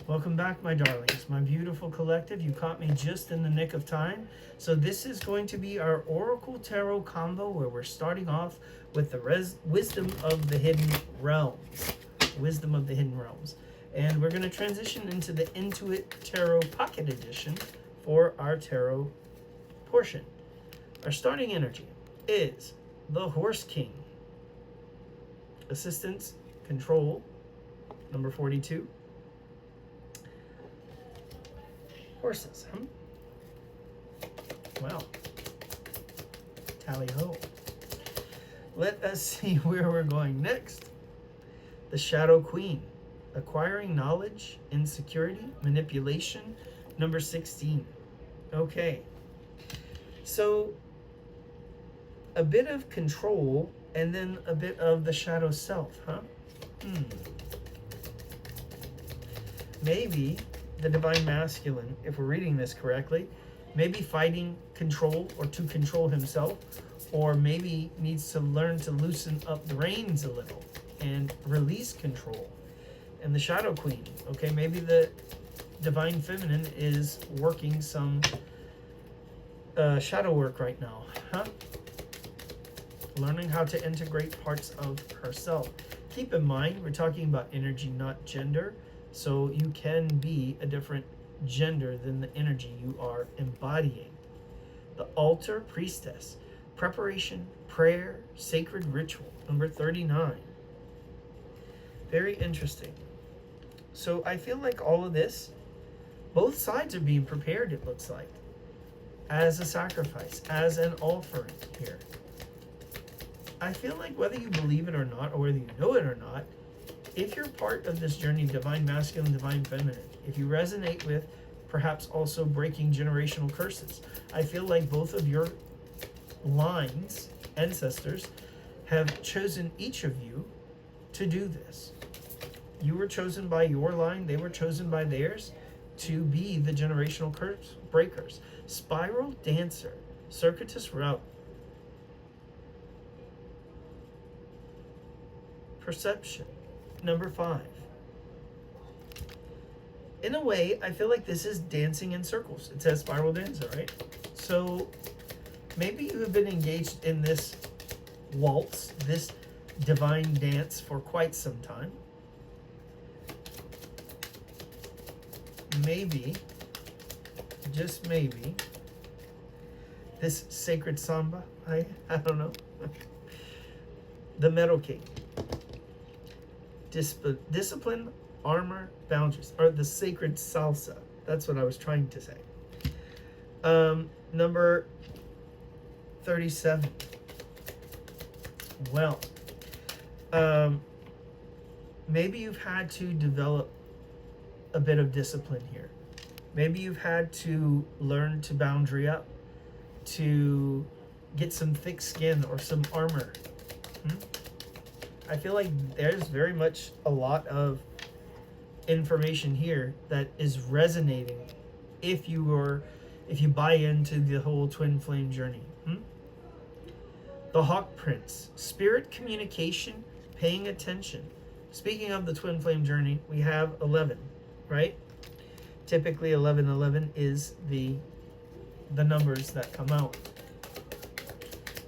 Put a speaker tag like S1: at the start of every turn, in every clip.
S1: Welcome back, my darlings, my beautiful collective. You caught me just in the nick of time. So this is going to be our Oracle Tarot combo where we're starting off with the Wisdom of the Hidden Realms. Wisdom of the Hidden Realms. And we're going to transition into the Intuit Tarot Pocket Edition for our tarot portion. Our starting energy is the Horse King. Assistance, control, number 42. Horses, huh? Well, tally ho. Let us see where we're going next. The Shadow Queen. Acquiring knowledge, insecurity, manipulation, number 16. Okay. So, a bit of control and then a bit of the shadow self, huh? Maybe the Divine Masculine, if we're reading this correctly, maybe fighting control or to control himself, or maybe needs to learn to loosen up the reins a little and release control. And the Shadow Queen, okay, maybe the Divine Feminine is working some shadow work right now, huh? Learning how to integrate parts of herself. Keep in mind, we're talking about energy, not gender. So you can be a different gender than the energy you are embodying. The Altar Priestess. Preparation, prayer, sacred ritual. Number 39. Very interesting. So I feel like all of this, both sides are being prepared, it looks like, as a sacrifice, as an offering here. I feel like whether you believe it or not, or whether you know it or not, if you're part of this journey, Divine Masculine, Divine Feminine, if you resonate with perhaps also breaking generational curses, I feel like both of your lines, ancestors, have chosen each of you to do this. You were chosen by your line, they were chosen by theirs to be the generational curse breakers. Spiral Dancer, Circuitous Route. Perception. Number 5. In a way, I feel like this is dancing in circles. It says Spiral Dancer, right? So maybe you have been engaged in this waltz, this divine dance for quite some time. Maybe, just maybe, this sacred samba, I don't know. The Metal King. Discipline, armor, boundaries, or the sacred salsa. That's what I was trying to say. Number 37. Well, maybe you've had to develop a bit of discipline here. Maybe you've had to learn to boundary up, to get some thick skin or some armor. I feel like there's very much a lot of information here that is resonating if you buy into the whole twin flame journey. The Hawk Prince. Spirit communication, paying attention. Speaking of the twin flame journey, we have 11, right? Typically 1111 is the numbers that come out.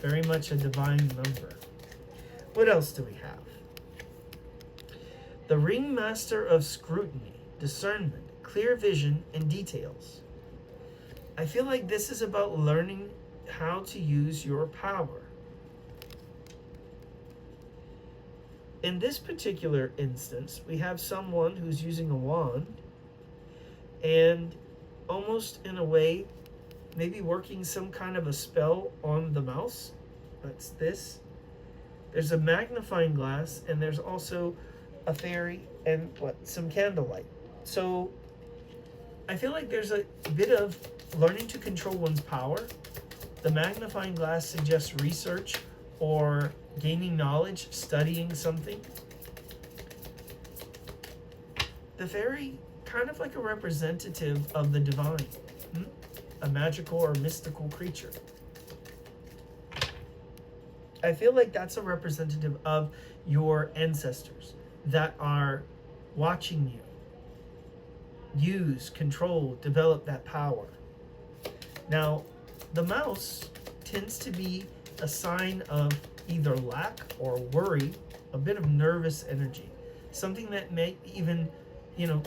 S1: Very much a divine number. What else do we have? The Ringmaster of Scrutiny, Discernment, Clear Vision, and Details. I feel like this is about learning how to use your power. In this particular instance, we have someone who's using a wand and almost in a way, maybe working some kind of a spell on the mouse. That's this. There's a magnifying glass, and there's also a fairy and some candlelight. So I feel like there's a bit of learning to control one's power. The magnifying glass suggests research or gaining knowledge, studying something. The fairy, kind of like a representative of the divine, a magical or mystical creature. I feel like that's a representative of your ancestors that are watching you use, control, develop that power. Now, the mouse tends to be a sign of either lack or worry, a bit of nervous energy. Something that may even,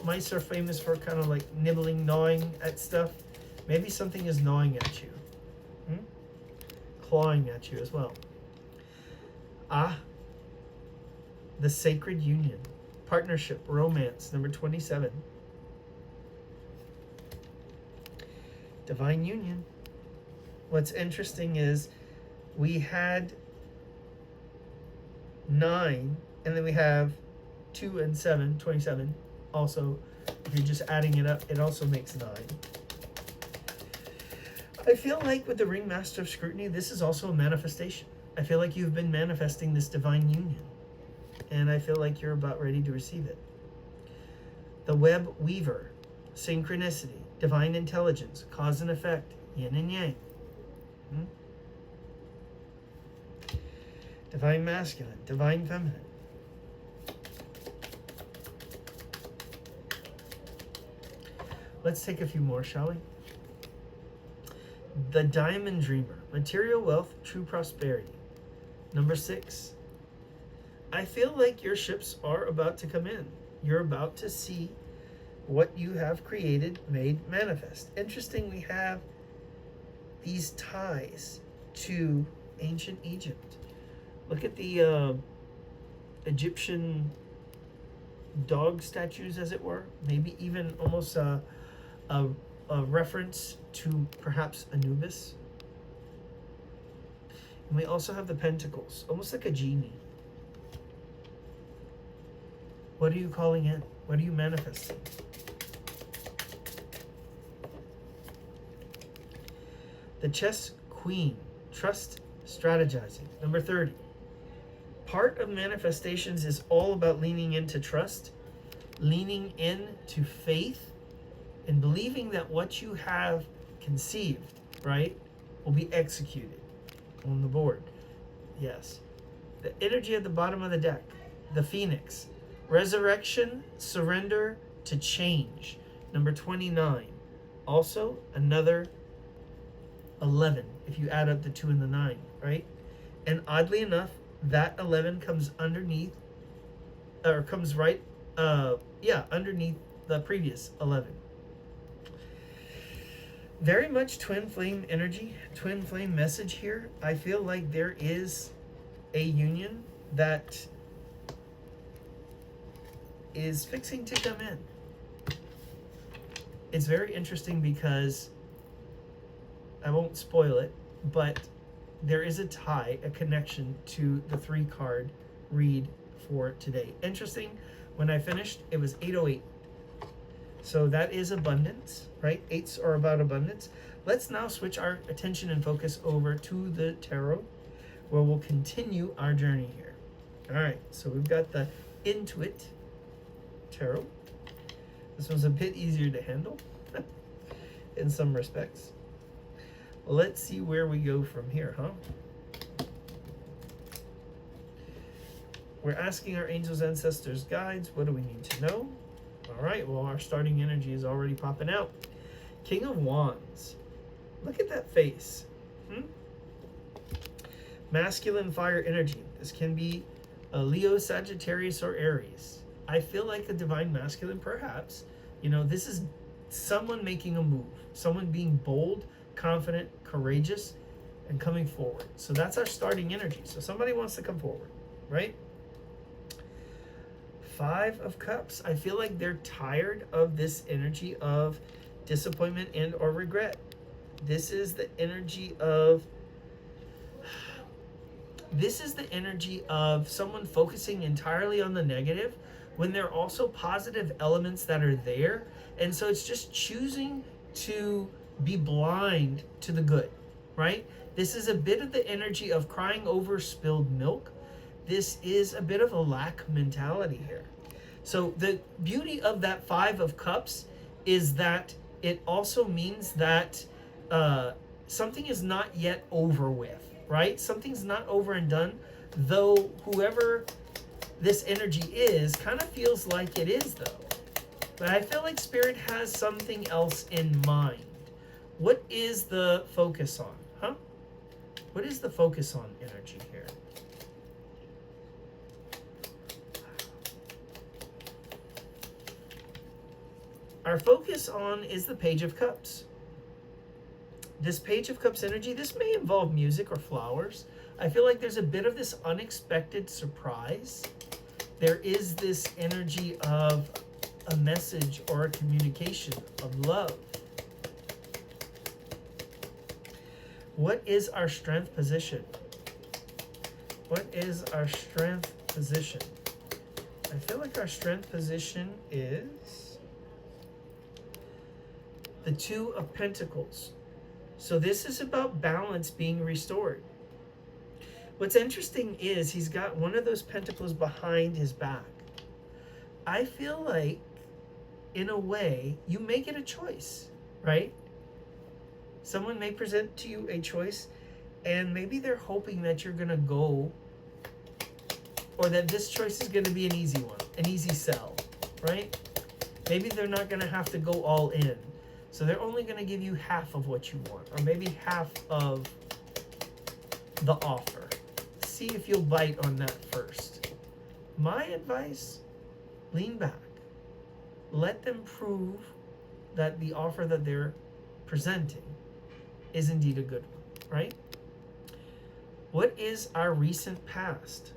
S1: mice are famous for kind of like nibbling, gnawing at stuff. Maybe something is gnawing at you, clawing at you as well. The sacred union, partnership, romance, number 27. Divine union. What's interesting is we had 9, and then we have 2 and 7, 27. Also, if you're just adding it up, it also makes 9. I feel like with the Ringmaster of Scrutiny, this is also a manifestation. I feel like you've been manifesting this divine union, and I feel like you're about ready to receive it. The Web Weaver, synchronicity, divine intelligence, cause and effect, yin and yang. Divine masculine, divine feminine. Let's take a few more, shall we? The Diamond Dreamer, material wealth, true prosperity. Number 6. I feel like your ships are about to come in. You're about to see what you have created made manifest. Interesting, we have these ties to ancient Egypt. Look at the Egyptian dog statues, as it were. Maybe even almost a reference to perhaps Anubis. And we also have the pentacles, almost like a genie. What are you calling in? What are you manifesting? The Chess Queen, trust, strategizing. Number 30. Part of manifestations is all about leaning into trust, leaning into faith, and believing that what you have conceived, right, will be executed on the board. Yes. The energy at the bottom of the deck, the Phoenix, resurrection, surrender to change. Number 29. Also, another 11, if you add up the 2 and the 9, right? And oddly enough, that 11 comes underneath, or comes right, underneath the previous 11. Very much twin flame energy, twin flame message here. I feel like there is a union that is fixing to come in. It's very interesting because I won't spoil it, but there is a tie, a connection to the 3-card read for today. Interesting, when I finished, it was 808. So that is abundance, right? 8s are about abundance. Let's now switch our attention and focus over to the tarot, where we'll continue our journey here. All right, so we've got the Intuit tarot. This one's a bit easier to handle in some respects. Let's see where we go from here, huh? We're asking our angels, ancestors, guides, what do we need to know? All right, well, our starting energy is already popping out. King of Wands. Look at that face. Masculine fire energy. This can be a Leo, Sagittarius, or Aries. I feel like a divine masculine, perhaps. This is someone making a move, someone being bold, confident, courageous, and coming forward. So that's our starting energy. So somebody wants to come forward, right? 5 of Cups. I feel like they're tired of this energy of disappointment and or regret. This is the energy of someone focusing entirely on the negative when there are also positive elements that are there. And so it's just choosing to be blind to the good, right? This is a bit of the energy of crying over spilled milk. This is a bit of a lack mentality here. So the beauty of that 5 of Cups is that it also means that something is not yet over with, right? Something's not over and done, though whoever this energy is kind of feels like it is, though. But I feel like Spirit has something else in mind. What is the focus on? Huh? What is the focus on energy here? Our focus on is the Page of Cups. This Page of Cups energy, this may involve music or flowers. I feel like there's a bit of this unexpected surprise. There is this energy of a message or a communication of love. What is our strength position? What is our strength position? I feel like our strength position is the Two of Pentacles. So this is about balance being restored. What's interesting is he's got one of those pentacles behind his back. I feel like, in a way, you may get a choice, right? Someone may present to you a choice, and maybe they're hoping that you're going to go, or that this choice is going to be an easy one, an easy sell, right? Maybe they're not going to have to go all in. So they're only going to give you half of what you want, or maybe half of the offer. See if you'll bite on that first. My advice, lean back. Let them prove that the offer that they're presenting is indeed a good one, right? What is our recent past?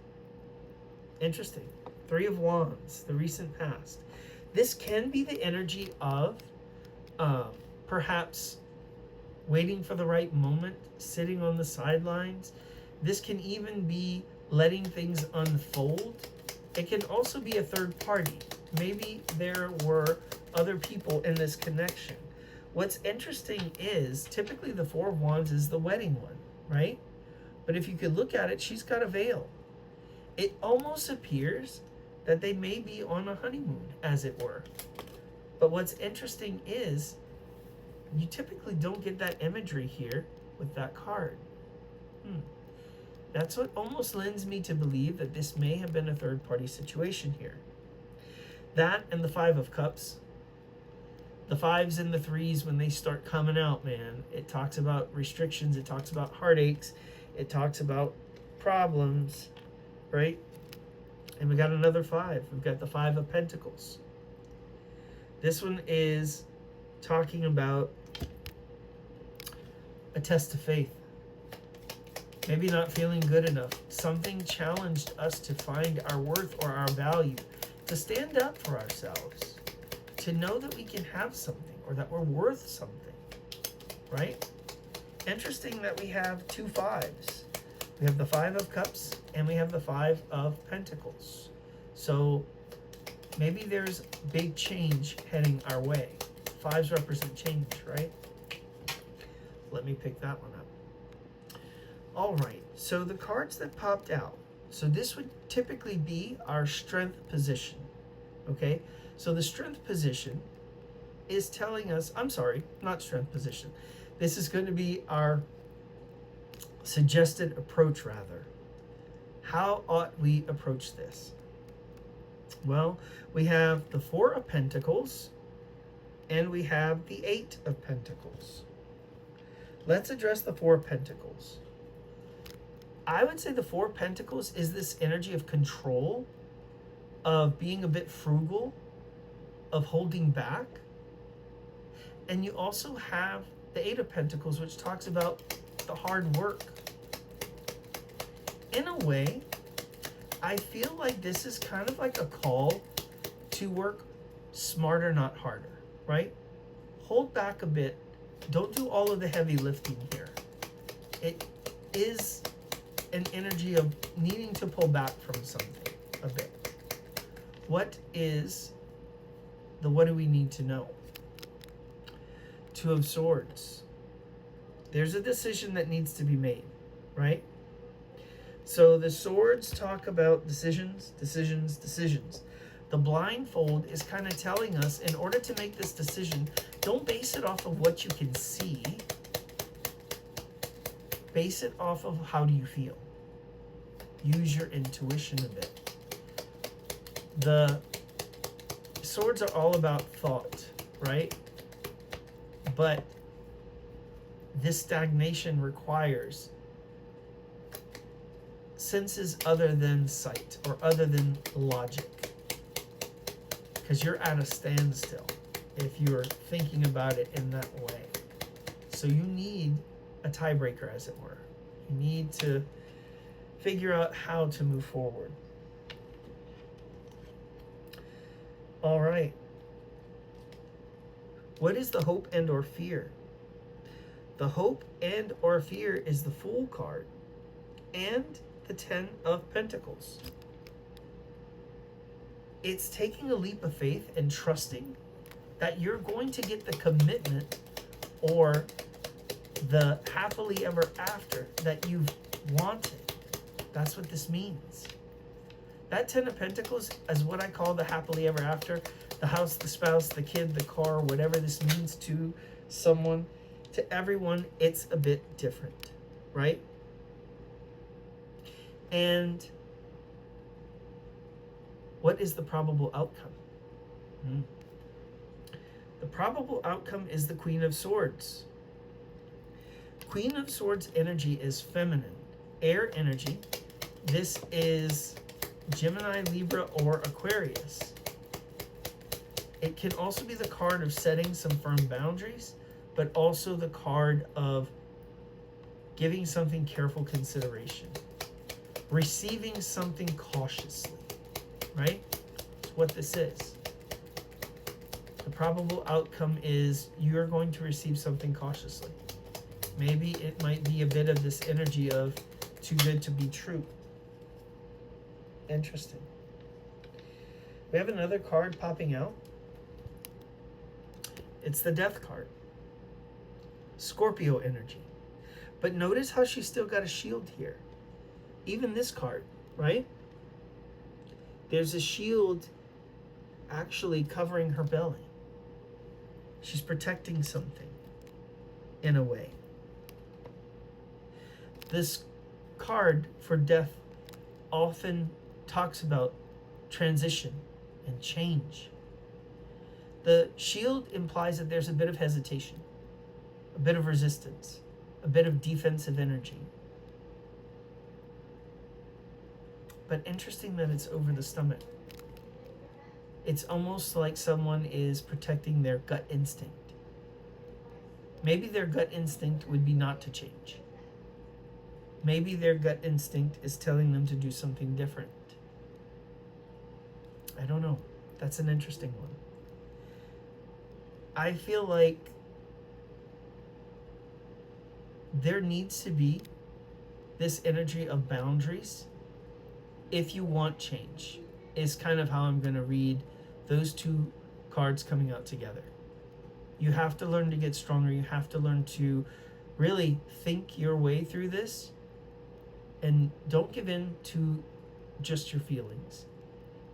S1: Interesting. Three of Wands, the recent past. This can be the energy of perhaps waiting for the right moment, sitting on the sidelines. This can even be letting things unfold. It can also be a third party. Maybe there were other people in this connection. What's interesting is typically the Four of Wands is the wedding one, right? But if you could look at it, she's got a veil. It almost appears that they may be on a honeymoon, as it were. But what's interesting is you typically don't get that imagery here with that card. That's what almost lends me to believe that this may have been a third-party situation here. That and the Five of Cups. The fives and the threes, when they start coming out, man, it talks about restrictions, it talks about heartaches, it talks about problems, right? And we got another five. We've got the Five of Pentacles. This one is talking about a test of faith. Maybe not feeling good enough. Something challenged us to find our worth or our value, to stand up for ourselves, to know that we can have something or that we're worth something, right? Interesting that we have two fives. We have the Five of Cups and we have the Five of Pentacles. So maybe there's big change heading our way. Fives represent change, right? Let me pick that one up. All right, so the cards that popped out. So this would typically be our strength position, okay? So the strength position is telling us, I'm sorry, not strength position. This is going to be our suggested approach, rather. How ought we approach this? Well, we have the Four of Pentacles and we have the Eight of Pentacles. Let's address the Four of Pentacles. I would say the Four of Pentacles is this energy of control, of being a bit frugal, of holding back. And you also have the Eight of Pentacles, which talks about the hard work. In a way, I feel like this is kind of like a call to work smarter, not harder, right? Hold back a bit. Don't do all of the heavy lifting here. It is an energy of needing to pull back from something a bit. What do we need to know? Two of Swords. There's a decision that needs to be made, right? So the swords talk about decisions, decisions, decisions. The blindfold is kind of telling us, in order to make this decision, don't base it off of what you can see. Base it off of how do you feel. Use your intuition a bit. The swords are all about thought, right? But this stagnation requires senses other than sight or other than logic, because you're at a standstill if you're thinking about it in that way. So you need a tiebreaker, as it were. You need to figure out how to move forward. All right. What is the hope and or fear? The hope and or fear is the Fool card and the Ten of Pentacles. It's taking a leap of faith and trusting that you're going to get the commitment or the happily ever after that you've wanted. That's what this means. That Ten of Pentacles is what I call the happily ever after. The house, the spouse, the kid, the car, whatever this means to someone. To everyone, it's a bit different, right? And what is the probable outcome? The probable outcome is the Queen of Swords. Queen of Swords energy is feminine, air energy. This is Gemini, Libra, or Aquarius. It can also be the card of setting some firm boundaries, but also the card of giving something careful consideration, receiving something cautiously, right? That's what this is. The probable outcome is you're going to receive something cautiously. Maybe it might be a bit of this energy of too good to be true. Interesting. We have another card popping out. It's the Death card. Scorpio energy. But notice how she's still got a shield here. Even this card, right? There's a shield actually covering her belly. She's protecting something in a way. This card for Death often talks about transition and change. The shield implies that there's a bit of hesitation, a bit of resistance, a bit of defensive energy. But interesting that it's over the stomach. It's almost like someone is protecting their gut instinct. Maybe their gut instinct would be not to change. Maybe their gut instinct is telling them to do something different. I don't know. That's an interesting one. I feel like there needs to be this energy of boundaries if you want change, is kind of how I'm going to read those two cards coming out together. You have to learn to get stronger. You have to learn to really think your way through this, and don't give in to just your feelings.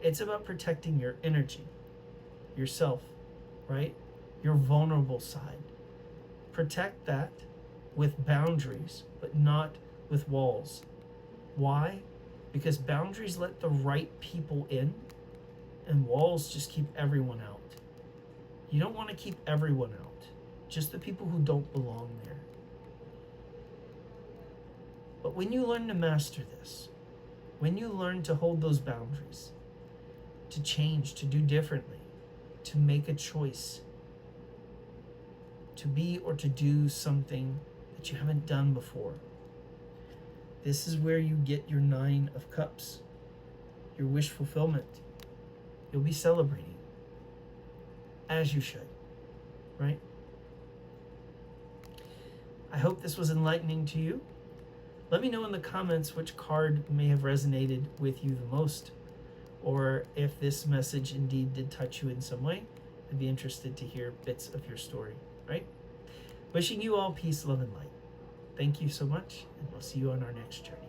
S1: It's about protecting your energy, yourself, right? Your vulnerable side. Protect that with boundaries, but not with walls. Why? Because boundaries let the right people in, and walls just keep everyone out. You don't want to keep everyone out, just the people who don't belong there. But when you learn to master this, when you learn to hold those boundaries, to change, to do differently, to make a choice, to be or to do something that you haven't done before, this is where you get your 9 of Cups, your wish fulfillment. You'll be celebrating, as you should, right? I hope this was enlightening to you. Let me know in the comments which card may have resonated with you the most, or if this message indeed did touch you in some way. I'd be interested to hear bits of your story, right? Wishing you all peace, love, and light. Thank you so much, and we'll see you on our next journey.